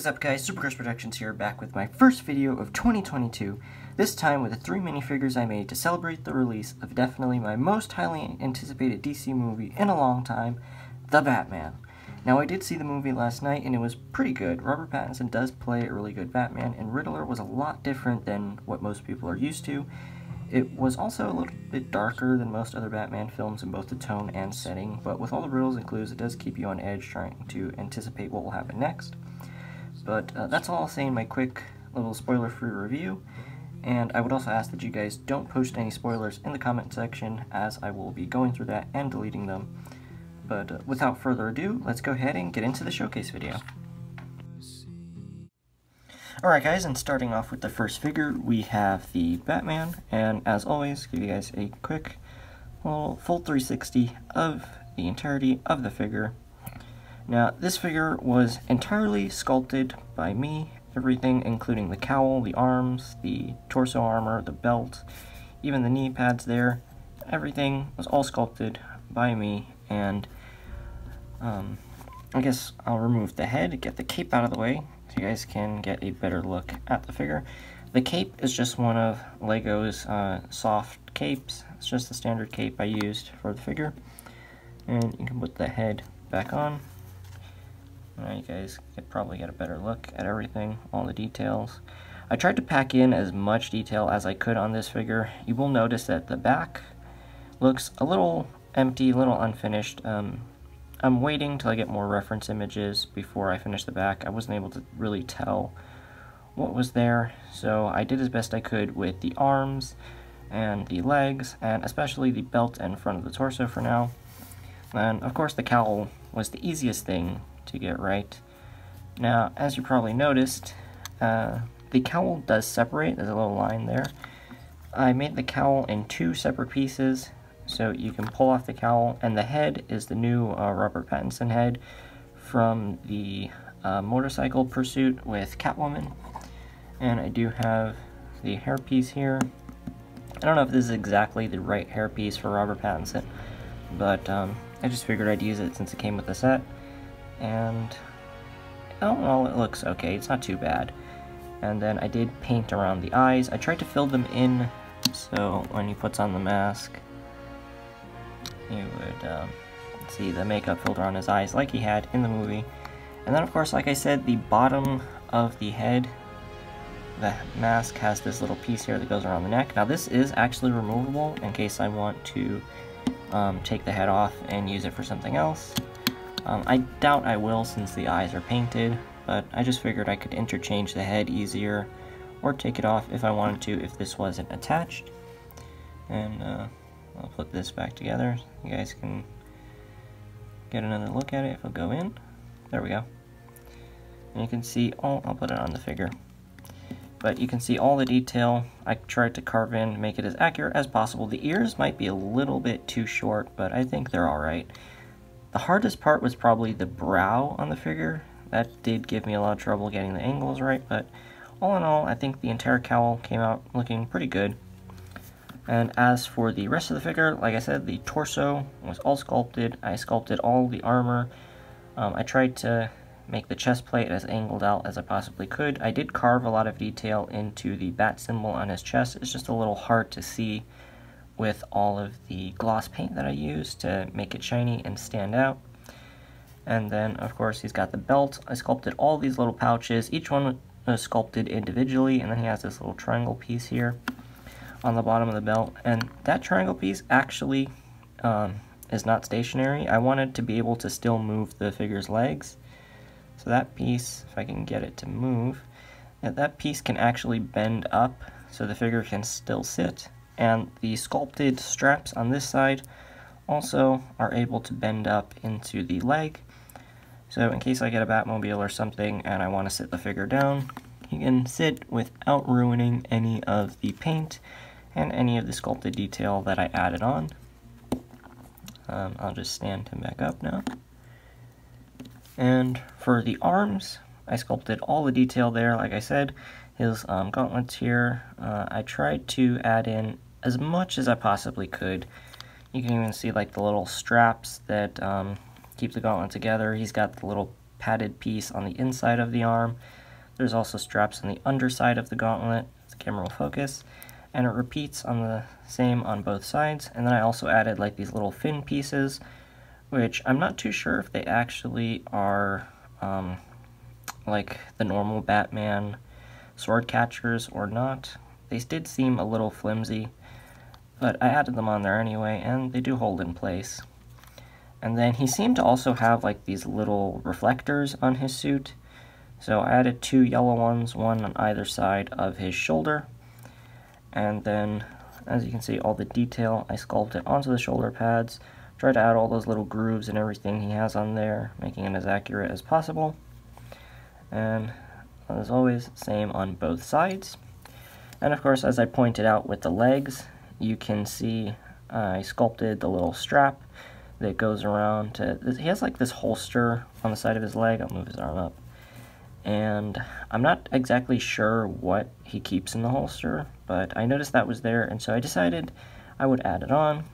What is up, guys? Super Chris Productions here, back with my first video of 2022, this time with the 3 minifigures I made to celebrate the release of definitely my most highly anticipated DC movie in a long time, The Batman. Now, I did see the movie last night, and it was pretty good. Robert Pattinson does play a really good Batman, and Riddler was a lot different than what most people are used to. It was also a little bit darker than most other Batman films in both the tone and setting, but with all the riddles and clues, it does keep you on edge trying to anticipate what will happen next. But that's all I'll say in my quick little spoiler-free review, and I would also ask that you guys don't post any spoilers in the comment section, as I will be going through that and deleting them. But without further ado, let's go ahead and get into the showcase video. Alright guys, and starting off with the first figure, we have the Batman, and as always, give you guys a quick little full 360 of the entirety of the figure. Now, this figure was entirely sculpted by me, everything including the cowl, the arms, the torso armor, the belt, even the knee pads there. Everything was all sculpted by me, and I guess I'll remove the head, get the cape out of the way, so you guys can get a better look at the figure. The cape is just one of Lego's soft capes. It's just the standard cape I used for the figure. And you can put the head back on. Now you guys could probably get a better look at everything, all the details. I tried to pack in as much detail as I could on this figure. You will notice that the back looks a little empty, a little unfinished. I'm waiting till I get more reference images before I finish the back. I wasn't able to really tell what was there, so I did as best I could with the arms and the legs, and especially the belt and front of the torso for now. And of course the cowl was the easiest thing to get right. Now, as you probably noticed, the cowl does separate. There's a little line there. I made the cowl in 2 separate pieces, so you can pull off the cowl, and the head is the new Robert Pattinson head from the motorcycle pursuit with Catwoman. And I do have the hairpiece here. I don't know if this is exactly the right hairpiece for Robert Pattinson, but I just figured I'd use it since it came with the set. And all in all, it looks okay. It's not too bad. And then I did paint around the eyes. I tried to fill them in, so when he puts on the mask, you would see the makeup filter on his eyes like he had in the movie. And then, of course, like I said, the bottom of the head, the mask has this little piece here that goes around the neck. Now, this is actually removable in case I want to take the head off and use it for something else. I doubt I will since the eyes are painted, but I just figured I could interchange the head easier or take it off if I wanted to if this wasn't attached. And I'll put this back together. You guys can get another look at it if I'll go in. There we go. And you can see all, I'll put it on the figure. But you can see all the detail. I tried to carve in, make it as accurate as possible. The ears might be a little bit too short, but I think they're alright. The hardest part was probably the brow on the figure. That did give me a lot of trouble getting the angles right, but all in all, I think the entire cowl came out looking pretty good. And as for the rest of the figure, like I said, the torso was all sculpted. I sculpted all the armor. I tried to make the chest plate as angled out as I possibly could. I did carve a lot of detail into the bat symbol on his chest. It's just a little hard to see with all of the gloss paint that I used to make it shiny and stand out. And then, of course, he's got the belt. I sculpted all these little pouches. Each one was sculpted individually, and then he has this little triangle piece here on the bottom of the belt. And that triangle piece actually is not stationary. I wanted to be able to still move the figure's legs. So that piece, if I can get it to move, that piece can actually bend up so the figure can still sit. And the sculpted straps on this side also are able to bend up into the leg. So in case I get a Batmobile or something and I want to sit the figure down, he can sit without ruining any of the paint and any of the sculpted detail that I added on. I'll just stand him back up now. And for the arms, I sculpted all the detail there, like I said. His gauntlets here, I tried to add in as much as I possibly could. You can even see like the little straps that keep the gauntlet together. He's got the little padded piece on the inside of the arm. There's also straps on the underside of the gauntlet, the camera will focus, and it repeats on the same on both sides. And then I also added like these little fin pieces, which I'm not too sure if they actually are like the normal Batman sword catchers or not. They did seem a little flimsy, but I added them on there anyway, and they do hold in place. And then he seemed to also have like these little reflectors on his suit, so I added 2 yellow ones, one on either side of his shoulder. And then, as you can see, all the detail I sculpted onto the shoulder pads. Tried to add all those little grooves and everything he has on there, making it as accurate as possible. And as always, same on both sides. And of course, as I pointed out with the legs, you can see I sculpted the little strap that goes around to, he has like this holster on the side of his leg. I'll move his arm up. And I'm not exactly sure what he keeps in the holster, but I noticed that was there, and so I decided I would add it on.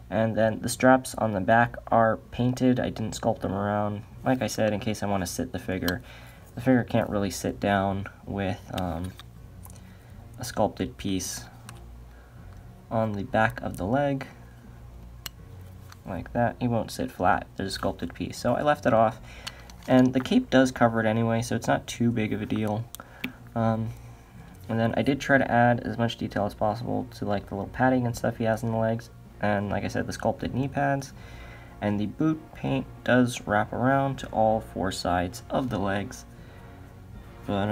And then the straps on the back are painted. I didn't sculpt them around, like I said, in case I want to sit the figure. The figure can't really sit down with a sculpted piece on the back of the leg, like that. He won't sit flat, there's a sculpted piece. So I left it off, and the cape does cover it anyway, so it's not too big of a deal. And then I did try to add as much detail as possible to like the little padding and stuff he has in the legs, and like I said, the sculpted knee pads. And the boot paint does wrap around to all 4 sides of the legs. But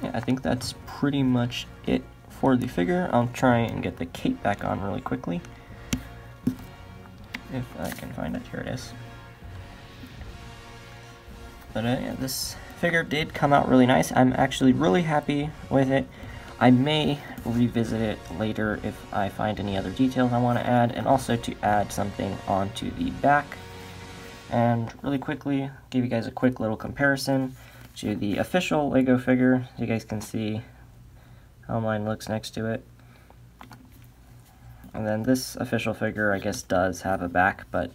yeah, I think that's pretty much it for the figure. I'll try and get the cape back on really quickly, if I can find it. Here it is. But yeah, this figure did come out really nice. I'm actually really happy with it. I may revisit it later if I find any other details I want to add, and also to add something onto the back. And really quickly, give you guys a quick little comparison to the official Lego figure, so you guys can see how mine looks next to it. And then this official figure, I guess, does have a back, but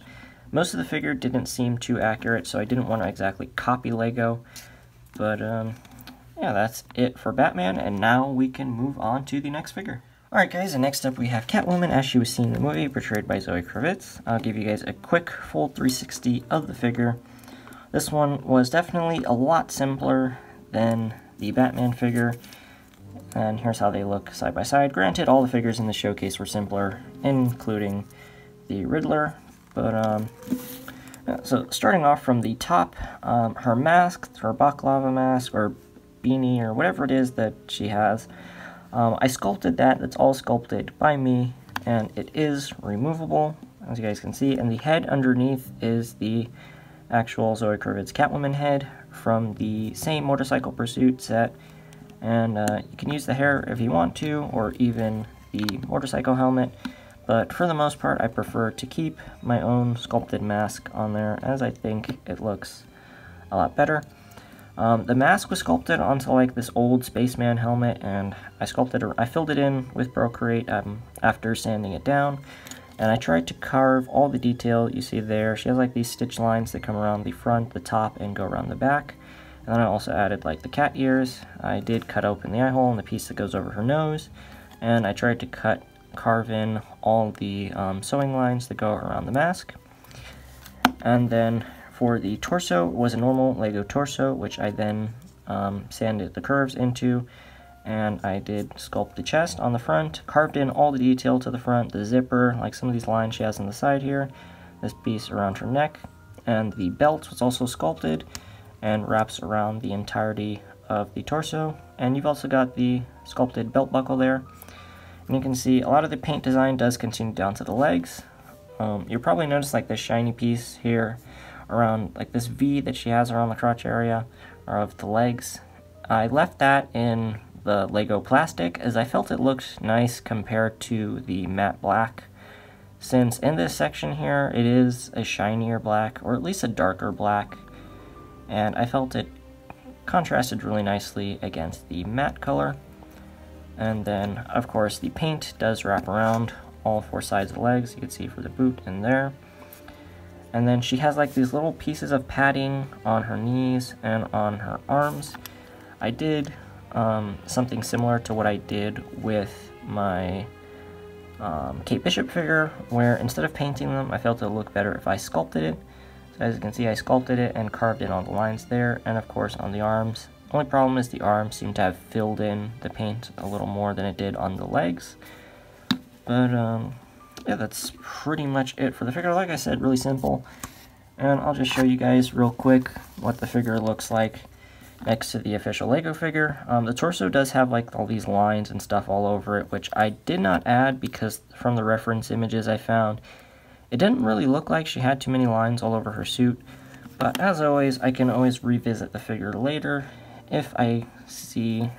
most of the figure didn't seem too accurate, so I didn't want to exactly copy Lego. But yeah, that's it for Batman, and now we can move on to the next figure. Alright guys, and next up we have Catwoman as she was seen in the movie, portrayed by Zoe Kravitz. I'll give you guys a quick full 360 of the figure. This one was definitely a lot simpler than the Batman figure, and here's how they look side by side. Granted, all the figures in the showcase were simpler, including the Riddler, but so starting off from the top, her mask, her balaclava mask, or beanie, or whatever it is that she has, I sculpted that. That's all sculpted by me, and it is removable, as you guys can see, and the head underneath is the actual Zoe Kravitz Catwoman head from the same Motorcycle Pursuit set, and you can use the hair if you want to, or even the motorcycle helmet, but for the most part I prefer to keep my own sculpted mask on there, as I think it looks a lot better. The mask was sculpted onto like this old spaceman helmet, and I filled it in with Procreate after sanding it down, and I tried to carve all the detail you see there. She has like these stitch lines that come around the front, the top, and go around the back. And then I also added like the cat ears. I did cut open the eye hole and the piece that goes over her nose, and I tried to carve in all the sewing lines that go around the mask. And then for the torso, it was a normal Lego torso, which I then sanded the curves into, and I did sculpt the chest on the front, carved in all the detail to the front, the zipper, like some of these lines she has on the side here, this piece around her neck, and the belt was also sculpted and wraps around the entirety of the torso. And you've also got the sculpted belt buckle there, and you can see a lot of the paint design does continue down to the legs. You'll probably notice like this shiny piece here around like this V that she has around the crotch area of the legs. I left that in the Lego plastic as I felt it looked nice compared to the matte black, since in this section here it is a shinier black, or at least a darker black, and I felt it contrasted really nicely against the matte color. And then of course the paint does wrap around all 4 sides of the legs, you can see for the boot in there. And then she has like these little pieces of padding on her knees and on her arms. I did something similar to what I did with my Kate Bishop figure, where instead of painting them, I felt it would look better if I sculpted it. So as you can see, I sculpted it and carved in all the lines there, and of course on the arms. Only problem is the arms seem to have filled in the paint a little more than it did on the legs. But yeah, that's pretty much it for the figure. Like I said, really simple. And I'll just show you guys real quick what the figure looks like next to the official Lego figure. The torso does have like all these lines and stuff all over it, which I did not add because from the reference images I found, it didn't really look like she had too many lines all over her suit. But as always, I can always revisit the figure later if I see,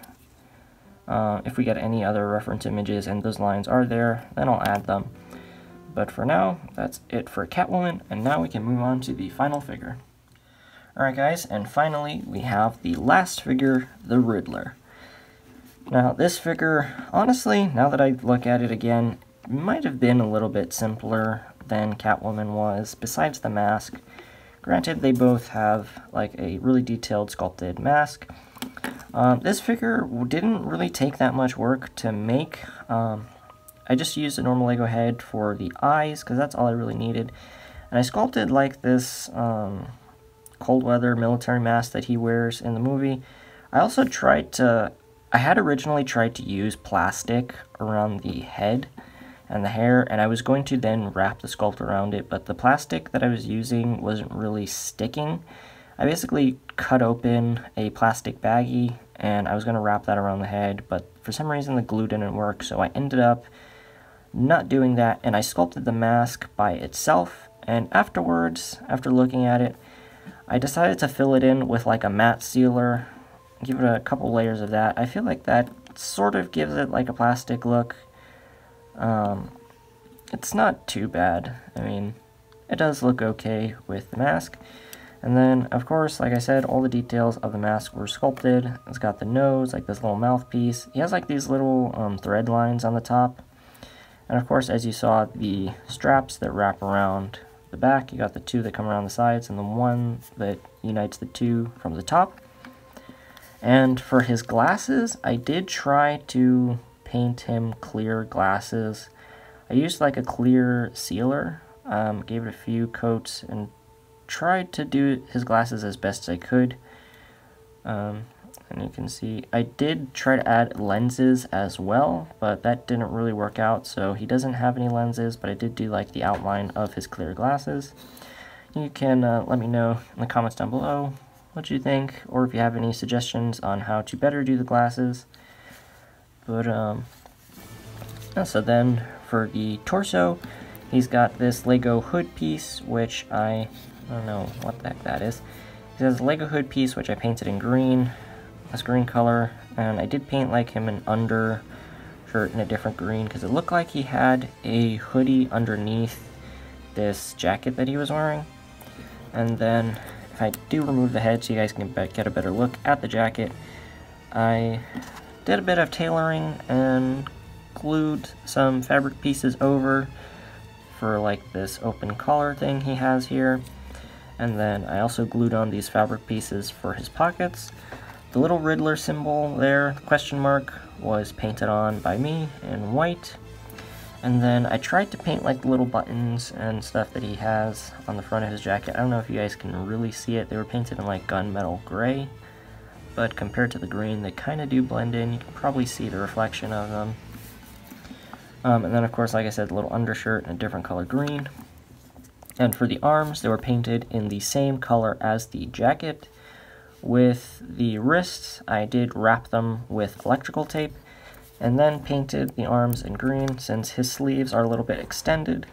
if we get any other reference images and those lines are there, then I'll add them. But for now, that's it for Catwoman, and now we can move on to the final figure. Alright guys, and finally we have the last figure, the Riddler. Now this figure, honestly, now that I look at it again, might have been a little bit simpler than Catwoman was, besides the mask. Granted, they both have like a really detailed sculpted mask. This figure didn't really take that much work to make. I just used a normal Lego head for the eyes, because that's all I really needed. And I sculpted like this cold weather military mask that he wears in the movie. I also I had originally tried to use plastic around the head and the hair, and I was going to then wrap the sculpt around it, but the plastic that I was using wasn't really sticking. I basically cut open a plastic baggie, and I was going to wrap that around the head, but for some reason the glue didn't work, so I ended up not doing that, and I sculpted the mask by itself, and afterwards, after looking at it, I decided to fill it in with like a matte sealer, give it a couple layers of that. I feel like that sort of gives it like a plastic look. It's not too bad. I mean, it does look okay with the mask. And then, of course, like I said, all the details of the mask were sculpted. It's got the nose, like this little mouthpiece. He has like these little thread lines on the top. And of course, as you saw, the straps that wrap around the back, you got the two that come around the sides and the one that unites the two from the top. And for his glasses, I did try to paint him clear glasses. I used like a clear sealer, gave it a few coats, and tried to do his glasses as best as I could. And you can see I did try to add lenses as well, but that didn't really work out, so he doesn't have any lenses, but I did do like the outline of his clear glasses. You can let me know in the comments down below what you think, or if you have any suggestions on how to better do the glasses. But so then for the torso, he's got this Lego hood piece, which I don't know what the heck that is. He has a Lego hood piece, which I painted in green, this green color, and I did paint like him an undershirt in a different green, because it looked like he had a hoodie underneath this jacket that he was wearing. And then if I do remove the head so you guys can get a better look at the jacket, I did a bit of tailoring and glued some fabric pieces over for like this open collar thing he has here. And then I also glued on these fabric pieces for his pockets. The little Riddler symbol there, the question mark, was painted on by me in white. And then I tried to paint like the little buttons and stuff that he has on the front of his jacket. I don't know if you guys can really see it. They were painted in like gunmetal gray, but compared to the green, they kind of do blend in. You can probably see the reflection of them. And then of course, like I said, the little undershirt in a different color green. And for the arms, they were painted in the same color as the jacket. With the wrists, I did wrap them with electrical tape, and then painted the arms in green since his sleeves are a little bit extended.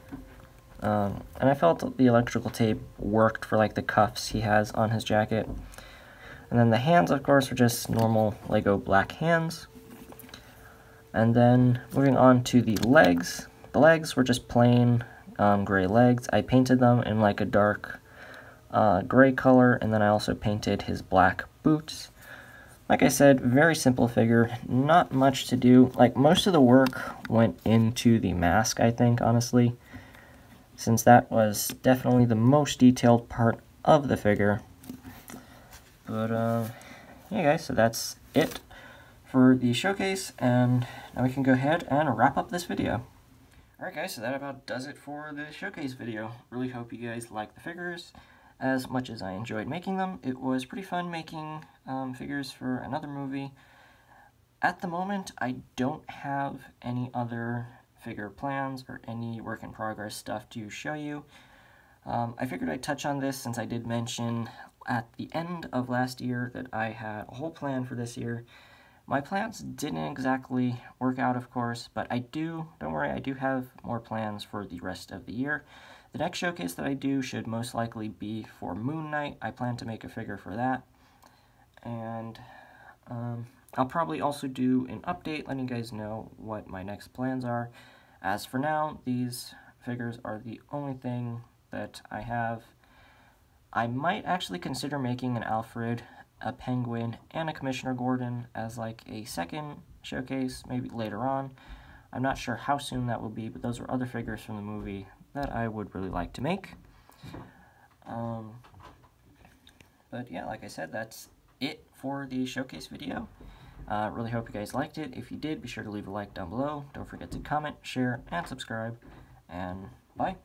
And I felt the electrical tape worked for like the cuffs he has on his jacket. And then the hands, of course, are just normal Lego black hands. And then moving on to the legs. The legs were just plain gray legs. I painted them in like a dark gray color, and then I also painted his black boots. Like I said, very simple figure, not much to do. Like, most of the work went into the mask, I think, honestly. since that was definitely the most detailed part of the figure. But yeah guys, so that's it for the showcase, and now we can go ahead and wrap up this video. Alright guys, so that about does it for the showcase video. Really hope you guys like the figures as much as I enjoyed making them. It was pretty fun making figures for another movie. At the moment, I don't have any other figure plans or any work in progress stuff to show you. I figured I'd touch on this since I did mention at the end of last year that I had a whole plan for this year. My plans didn't exactly work out, of course, but don't worry, I do have more plans for the rest of the year. The next showcase that I do should most likely be for Moon Knight. I plan to make a figure for that. And I'll probably also do an update letting you guys know what my next plans are. As for now, these figures are the only thing that I have. I might actually consider making an Alfred, a Penguin, and a Commissioner Gordon as like a second showcase, maybe later on. I'm not sure how soon that will be, but those are other figures from the movie that I would really like to make. But yeah, like I said, that's it for the showcase video. Really hope you guys liked it. If you did, be sure to leave a like down below. Don't forget to comment, share, and subscribe. And bye.